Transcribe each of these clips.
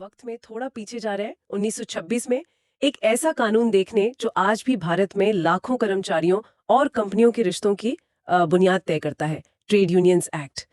वक्त में थोड़ा पीछे जा रहे हैं 1926 में एक ऐसा कानून देखने जो आज भी भारत में लाखों कर्मचारियों और कंपनियों के रिश्तों की बुनियाद तय करता है, ट्रेड यूनियंस एक्ट।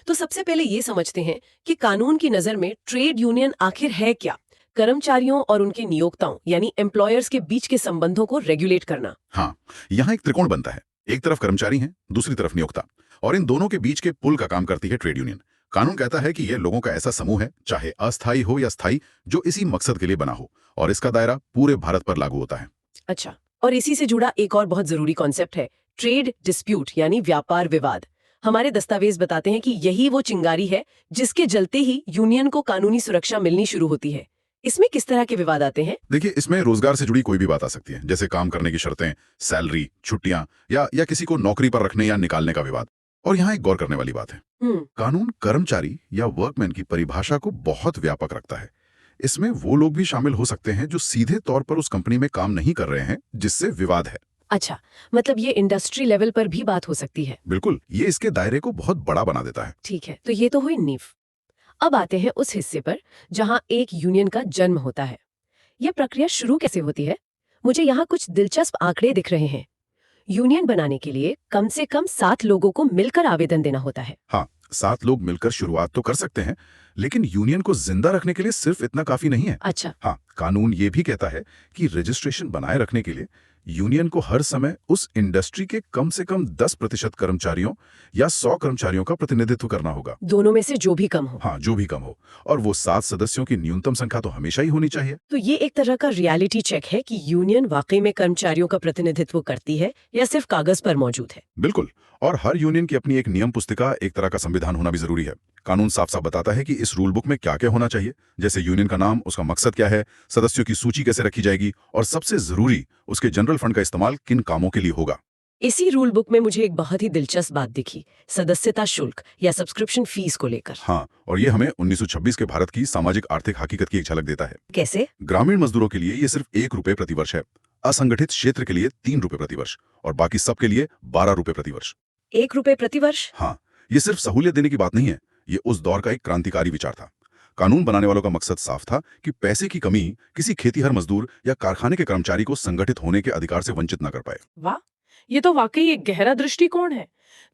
तो सबसे पहले ये समझते हैं कि कानून की नजर में ट्रेड यूनियन आखिर है क्या। कर्मचारियों और उनके नियोक्ताओं यानी एम्प्लॉयर्स के बीच के संबंधों को रेगुलेट करना। हाँ, यहाँ एक त्रिकोण बनता है। एक तरफ कर्मचारी हैं, दूसरी तरफ नियोक्ता, और इन दोनों के बीच के पुल का काम करती है ट्रेड यूनियन। कानून कहता है कि यह लोगों का ऐसा समूह है, चाहे अस्थायी हो या स्थायी, जो इसी मकसद के लिए बना हो, और इसका दायरा पूरे भारत पर लागू होता है। अच्छा, और इसी से जुड़ा एक और बहुत जरूरी कॉन्सेप्ट है ट्रेड डिस्प्यूट यानी व्यापार विवाद। हमारे दस्तावेज बताते हैं कि यही वो चिंगारी है जिसके जलते ही यूनियन को कानूनी सुरक्षा मिलनी शुरू होती है। इसमें किस तरह के विवाद आते हैं? देखिए, इसमें रोजगार से जुड़ी कोई भी बात आ सकती है, जैसे काम करने की शर्तें, सैलरी, छुट्टियां, या किसी को नौकरी पर रखने या निकालने का विवाद। और यहाँ एक गौर करने वाली बात है, कानून कर्मचारी या वर्कमैन की परिभाषा को बहुत व्यापक रखता है। इसमें वो लोग भी शामिल हो सकते हैं जो सीधे तौर पर उस कंपनी में काम नहीं कर रहे हैं जिससे विवाद है। अच्छा, मतलब ये इंडस्ट्री लेवल पर भी बात हो सकती है। बिल्कुल, ये इसके दायरे को बहुत बड़ा बना देता है। ठीक है, तो ये तो हुई नींव। अब आते हैं उस हिस्से पर जहां एक यूनियन का जन्म होता है। यह प्रक्रिया शुरू कैसे होती है? मुझे यहाँ कुछ दिलचस्प आंकड़े दिख रहे हैं। यूनियन बनाने के लिए कम से कम 7 लोगों को मिलकर आवेदन देना होता है। हाँ, 7 लोग मिलकर शुरुआत तो कर सकते हैं, लेकिन यूनियन को जिंदा रखने के लिए सिर्फ इतना काफी नहीं है। अच्छा। हाँ, कानून ये भी कहता है कि रजिस्ट्रेशन बनाए रखने के लिए यूनियन को हर समय उस इंडस्ट्री के कम से कम 10% कर्मचारियों या 100 कर्मचारियों का प्रतिनिधित्व करना होगा। दोनों में से जो भी कम हो। हाँ, जो भी कम हो, और वो 7 सदस्यों की न्यूनतम संख्या तो हमेशा ही होनी चाहिए। तो ये एक तरह का रियलिटी चेक है कि यूनियन वाकई में कर्मचारियों का प्रतिनिधित्व करती है या सिर्फ कागज पर मौजूद है। बिल्कुल, और हर यूनियन की अपनी एक नियम पुस्तिका, एक तरह का संविधान होना भी जरूरी है। कानून साफ साफ बताता है कि इस रूल बुक में क्या क्या होना चाहिए, जैसे यूनियन का नाम, उसका मकसद क्या है, सदस्यों की सूची कैसे रखी जाएगी, और सबसे जरूरी, उसके जनरल फंड का इस्तेमाल किन कामों के लिए होगा। इसी रूल बुक में मुझे एक बहुत ही दिलचस्प बात दिखी, सदस्यता शुल्क या सब्सक्रिप्शन फीस को लेकर। हाँ, और ये हमें 1926 के भारत की सामाजिक आर्थिक हकीकत की एक झलक देता है। कैसे? ग्रामीण मजदूरों के लिए ये सिर्फ 1 रुपए प्रति वर्ष है, असंगठित क्षेत्र के लिए 3 रुपए प्रति वर्ष, और बाकी सबके लिए 12 रुपए प्रति वर्ष। 1 रुपए प्रति वर्ष? हाँ, ये सिर्फ सहूलियत देने की बात नहीं है, ये उस दौर का एक क्रांतिकारी विचार था। कानून बनाने वालों का मकसद साफ था कि पैसे की कमी किसी खेतीहर मजदूर या कारखाने के कर्मचारी को संगठित होने के अधिकार से वंचित न कर पाए। वाह, ये तो वाकई एक गहरा दृष्टिकोण है।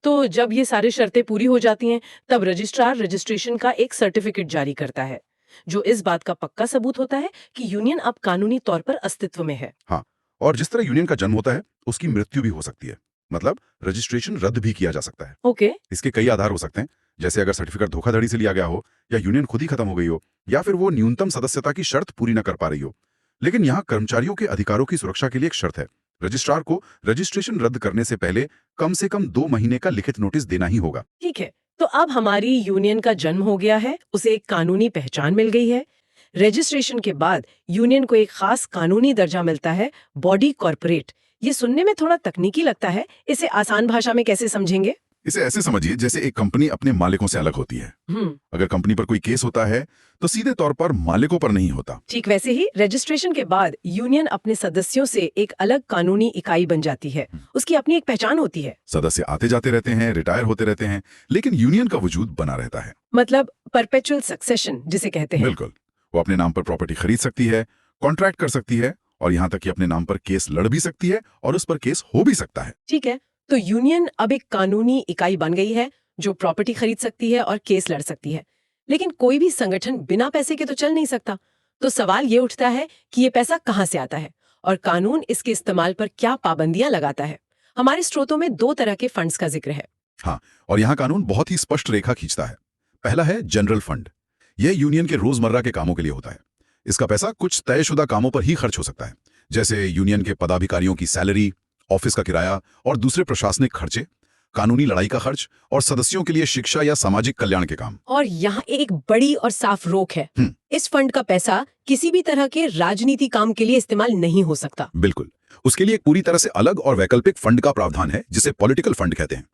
तो जब ये सारी शर्तें पूरी हो जाती हैं, तब रजिस्ट्रार रजिस्ट्रेशन का एक सर्टिफिकेट जारी करता है, जो इस बात का पक्का सबूत होता है कि यूनियन अब कानूनी तौर पर अस्तित्व में है। हाँ, और जिस तरह यूनियन का जन्म होता है, उसकी मृत्यु भी हो सकती है, मतलब रजिस्ट्रेशन रद्द भी किया जा सकता है। ओके। इसके कई आधार हो सकते हैं, जैसे अगर सर्टिफिकेट धोखाधड़ी से लिया गया हो, या यूनियन खुद ही खत्म हो गई हो, या फिर वो न्यूनतम सदस्यता की शर्त पूरी न कर पा रही हो। लेकिन यहाँ कर्मचारियों के अधिकारों की सुरक्षा के लिए एक शर्त है, रजिस्ट्रार को रजिस्ट्रेशन रद्द करने से पहले कम से कम 2 महीने का लिखित नोटिस देना ही होगा। ठीक है, तो अब हमारी यूनियन का जन्म हो गया है, उसे एक कानूनी पहचान मिल गई है। रजिस्ट्रेशन के बाद यूनियन को एक खास कानूनी दर्जा मिलता है, बॉडी कॉर्पोरेट। ये सुनने में थोड़ा तकनीकी लगता है, इसे आसान भाषा में कैसे समझेंगे? इसे ऐसे समझिए जैसे एक कंपनी अपने मालिकों से अलग होती है। अगर कंपनी पर कोई केस होता है तो सीधे तौर पर मालिकों पर नहीं होता। ठीक वैसे ही रजिस्ट्रेशन के बाद यूनियन अपने सदस्यों से एक अलग कानूनी इकाई बन जाती है, उसकी अपनी एक पहचान होती है। सदस्य आते जाते रहते हैं, रिटायर होते रहते हैं, लेकिन यूनियन का वजूद बना रहता है। मतलब परपेचुअल सक्सेशन जिसे कहते हैं। बिल्कुल, वो अपने नाम पर प्रॉपर्टी खरीद सकती है, कॉन्ट्रैक्ट कर सकती है, और यहाँ तक कि अपने नाम पर केस लड़ भी सकती है, और उस पर केस हो भी सकता है। ठीक है, तो यूनियन अब एक कानूनी इकाई बन गई है जो प्रॉपर्टी खरीद सकती है और केस लड़ सकती है। लेकिन कोई भी संगठन बिना पैसे के तो चल नहीं सकता। तो सवाल ये उठता है कि ये पैसा कहाँ से आता है और कानून इसके इस्तेमाल पर क्या पाबंदियां लगाता है। हमारे स्रोतों में 2 तरह के फंड्स का जिक्र है। हाँ, और यहाँ कानून बहुत ही स्पष्ट रेखा खींचता है। पहला है जनरल फंड। यह यूनियन के रोजमर्रा के कामों के लिए होता है। इसका पैसा कुछ तयशुदा कामों पर ही खर्च हो सकता है, जैसे यूनियन के पदाधिकारियों की सैलरी, ऑफिस का किराया और दूसरे प्रशासनिक खर्चे, कानूनी लड़ाई का खर्च, और सदस्यों के लिए शिक्षा या सामाजिक कल्याण के काम। और यहाँ एक बड़ी और साफ रोक है, इस फंड का पैसा किसी भी तरह के राजनीति काम के लिए इस्तेमाल नहीं हो सकता। बिल्कुल, उसके लिए एक पूरी तरह से अलग और वैकल्पिक फंड का प्रावधान है, जिसे पॉलिटिकल फंड कहते हैं।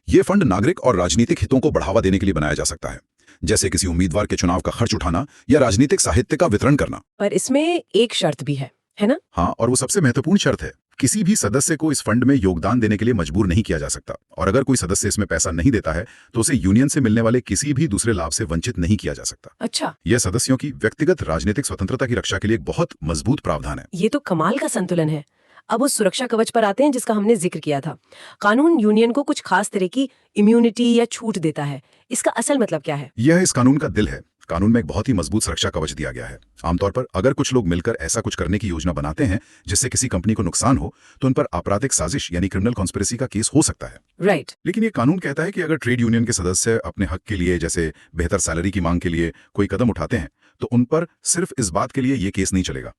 ये फंड नागरिक और राजनीतिक हितों को बढ़ावा देने के लिए बनाया जा सकता है, जैसे किसी उम्मीदवार के चुनाव का खर्च उठाना या राजनीतिक साहित्य का वितरण करना। पर इसमें एक शर्त भी है ना? हाँ, और वो सबसे महत्वपूर्ण शर्त है किसी भी सदस्य को इस फंड में योगदान देने के लिए मजबूर नहीं किया जा सकता, और अगर कोई सदस्य इसमें पैसा नहीं देता है तो उसे यूनियन से मिलने वाले किसी भी दूसरे लाभ से वंचित नहीं किया जा सकता। अच्छा, यह सदस्यों की व्यक्तिगत राजनीतिक स्वतंत्रता की रक्षा के लिए एक बहुत मजबूत प्रावधान है। ये तो कमाल का संतुलन है। अब उस सुरक्षा कवच पर आते हैं जिसका हमने जिक्र किया था। कानून यूनियन को कुछ खास तरह की इम्यूनिटी या छूट देता है। इसका असल मतलब क्या है? यह इस कानून का दिल है। कानून में एक बहुत ही मजबूत सुरक्षा कवच दिया गया है। आमतौर पर अगर कुछ लोग मिलकर ऐसा कुछ करने की योजना बनाते हैं जिससे किसी कंपनी को नुकसान हो, तो उन पर आपराधिक साजिश यानी क्रिमिनल कॉन्स्पिरेसी का केस हो सकता है। राइट। लेकिन ये कानून कहता है कि अगर ट्रेड यूनियन के सदस्य अपने हक के लिए, जैसे बेहतर सैलरी की मांग के लिए कोई कदम उठाते हैं, तो उन पर सिर्फ इस बात के लिए ये केस नहीं चलेगा।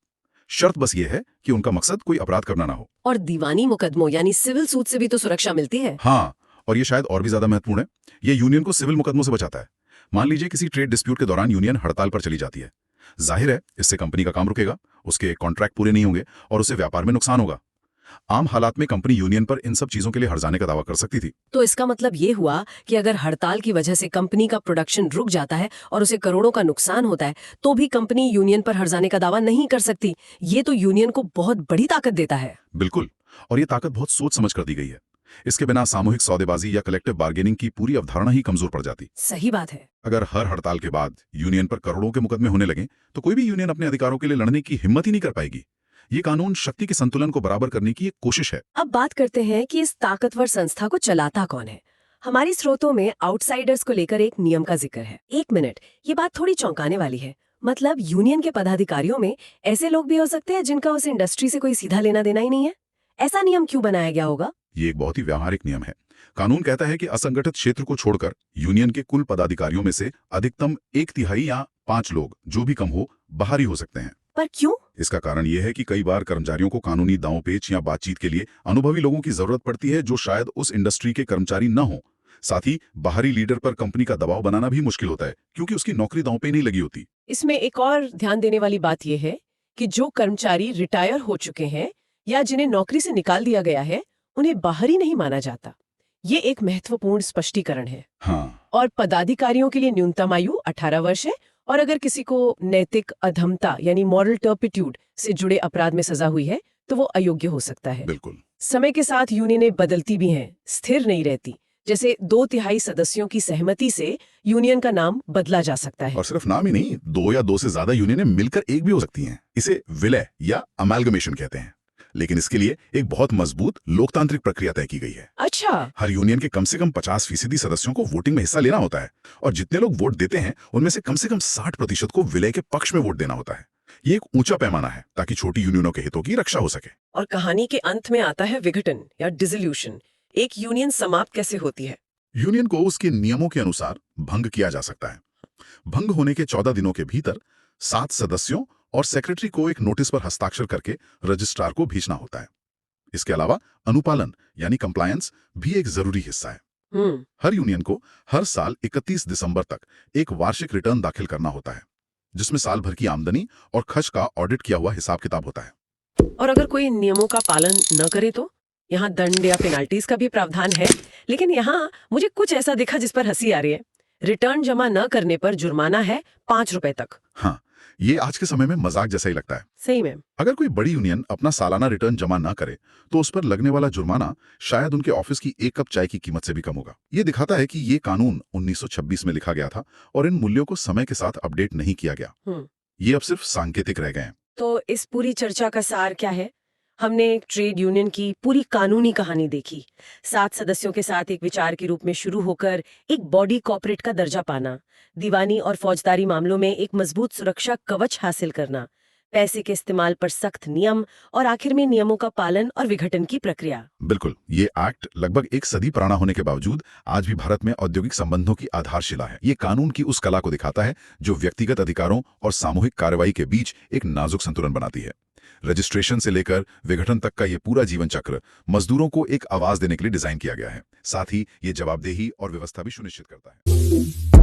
शर्त बस ये है कि उनका मकसद कोई अपराध करना ना हो। और दीवानी मुकदमों यानी सिविल सूट से भी तो सुरक्षा मिलती है। हाँ, और ये शायद और भी ज्यादा महत्वपूर्ण है, ये यूनियन को सिविल मुकदमों से बचाता है। मान लीजिए किसी ट्रेड डिस्प्यूट के दौरान यूनियन हड़ताल पर चली जाती है। जाहिर है इससे कंपनी का काम रुकेगा, उसके कॉन्ट्रैक्ट पूरे नहीं होंगे और उसे व्यापार में नुकसान होगा। आम हालात में कंपनी यूनियन पर इन सब चीजों के लिए हर्जाने का दावा कर सकती थी। तो इसका मतलब ये हुआ कि अगर हड़ताल की वजह से कंपनी का प्रोडक्शन रुक जाता है और उसे करोड़ों का नुकसान होता है, तो भी कंपनी यूनियन पर हर्जाने का दावा नहीं कर सकती। ये तो यूनियन को बहुत बड़ी ताकत देता है। बिल्कुल, और ये ताकत बहुत सोच समझ कर दी गई है। इसके बिना सामूहिक सौदेबाजी या कलेक्टिव बार्गेनिंग की पूरी अवधारणा ही कमजोर पड़ जाती। सही बात है। अगर हर हड़ताल के बाद यूनियन पर करोड़ों के मुकदमे होने लगे, तो कोई भी यूनियन अपने अधिकारों के लिए लड़ने की हिम्मत ही नहीं कर पाएगी। ये कानून शक्ति के संतुलन को बराबर करने की एक कोशिश है। अब बात करते हैं कि इस ताकतवर संस्था को चलाता कौन है। हमारी स्रोतों में आउटसाइडर्स को लेकर एक नियम का जिक्र है। एक मिनट, ये बात थोड़ी चौंकाने वाली है। मतलब यूनियन के पदाधिकारियों में ऐसे लोग भी हो सकते हैं जिनका उस इंडस्ट्री से कोई सीधा लेना देना ही नहीं है। ऐसा नियम क्यों बनाया गया होगा? ये एक बहुत ही व्यावहारिक नियम है। कानून कहता है कि असंगठित क्षेत्र को छोड़कर यूनियन के कुल पदाधिकारियों में से अधिकतम 1/3 या 5 लोग, जो भी कम हो, बाहरी हो सकते हैं। पर क्यों? इसका कारण यह है कि कई बार कर्मचारियों को कानूनी दांवपेच या बातचीत के लिए अनुभवी लोगों की जरूरत पड़ती है जो शायद उस इंडस्ट्री के कर्मचारी न हो। साथ ही बाहरी लीडर पर कंपनी का दबाव बनाना भी मुश्किल होता है, क्योंकि उसकी नौकरी दांव पे नहीं लगी होती। इसमें एक और ध्यान देने वाली बात यह है कि जो कर्मचारी रिटायर हो चुके हैं या जिन्हें नौकरी से निकाल दिया गया है, उन्हें बाहरी नहीं माना जाता। ये एक महत्वपूर्ण स्पष्टीकरण है। हाँ, और पदाधिकारियों के लिए न्यूनतम आयु 18 वर्ष है, और अगर किसी को नैतिक अधमता यानी मॉरल टर्पिट्यूड से जुड़े अपराध में सजा हुई है तो वो अयोग्य हो सकता है। बिल्कुल। समय के साथ यूनियनें बदलती भी हैं, स्थिर नहीं रहती। जैसे 2/3 सदस्यों की सहमति से यूनियन का नाम बदला जा सकता है। और सिर्फ नाम ही नहीं, 2 या 2 से ज्यादा यूनियनें मिलकर एक भी हो सकती हैं। इसे विलय या अमैल्गमेशन कहते हैं। लेकिन इसके लिए एक बहुत मजबूत लोकतांत्रिक प्रक्रिया तय की गई है। अच्छा। हर यूनियन के कम से कम 50% सदस्यों को वोटिंग में हिस्सा लेना होता है, और जितने लोग वोट देते हैं उनमें से कम 60% को विलय के पक्ष में वोट देना होता है। ये एक ऊंचा पैमाना है ताकि छोटी यूनियनों के हितों की रक्षा हो सके। और कहानी के अंत में आता है विघटन या डिसोल्यूशन। एक यूनियन समाप्त कैसे होती है? यूनियन को उसके नियमों के अनुसार भंग किया जा सकता है। भंग होने के 14 दिनों के भीतर 7 सदस्यों और सेक्रेटरी को एक नोटिस पर हस्ताक्षर करके रजिस्ट्रार को भेजना होता है। इसके अलावा अनुपालन यानी कंप्लायंस भी एक जरूरी हिस्सा है। हर यूनियन को हर साल 31 दिसंबर तक एक वार्षिक रिटर्न दाखिल करना होता है, जिसमें साल भर की आमदनी और खर्च का ऑडिट किया हुआ हिसाब किताब होता है। और अगर कोई इन नियमों का पालन न करे तो? यहाँ दंड या पेनाल्टीज का भी प्रावधान है, लेकिन यहाँ मुझे कुछ ऐसा दिखा जिस पर हंसी आ रही है। रिटर्न जमा न करने पर जुर्माना है 5 रुपए तक। हाँ, ये आज के समय में मजाक जैसा ही लगता है। सही में। अगर कोई बड़ी यूनियन अपना सालाना रिटर्न जमा ना करे तो उस पर लगने वाला जुर्माना शायद उनके ऑफिस की 1 कप चाय की कीमत से भी कम होगा। ये दिखाता है कि ये कानून 1926 में लिखा गया था और इन मूल्यों को समय के साथ अपडेट नहीं किया गया। ये अब सिर्फ सांकेतिक रह गए हैं। तो इस पूरी चर्चा का सार क्या है? हमने एक ट्रेड यूनियन की पूरी कानूनी कहानी देखी। 7 सदस्यों के साथ एक विचार के रूप में शुरू होकर एक बॉडी कॉर्पोरेट का दर्जा पाना, दीवानी और फौजदारी मामलों में एक मजबूत सुरक्षा कवच हासिल करना, पैसे के इस्तेमाल पर सख्त नियम, और आखिर में नियमों का पालन और विघटन की प्रक्रिया। बिल्कुल, ये एक्ट लगभग 1 सदी पुराना होने के बावजूद आज भी भारत में औद्योगिक संबंधों की आधारशिला है। ये कानून की उस कला को दिखाता है जो व्यक्तिगत अधिकारों और सामूहिक कार्रवाई के बीच एक नाजुक संतुलन बनाती है। रजिस्ट्रेशन से लेकर विघटन तक का ये पूरा जीवन चक्र मजदूरों को एक आवाज देने के लिए डिजाइन किया गया है। साथ ही ये जवाबदेही और व्यवस्था भी सुनिश्चित करता है।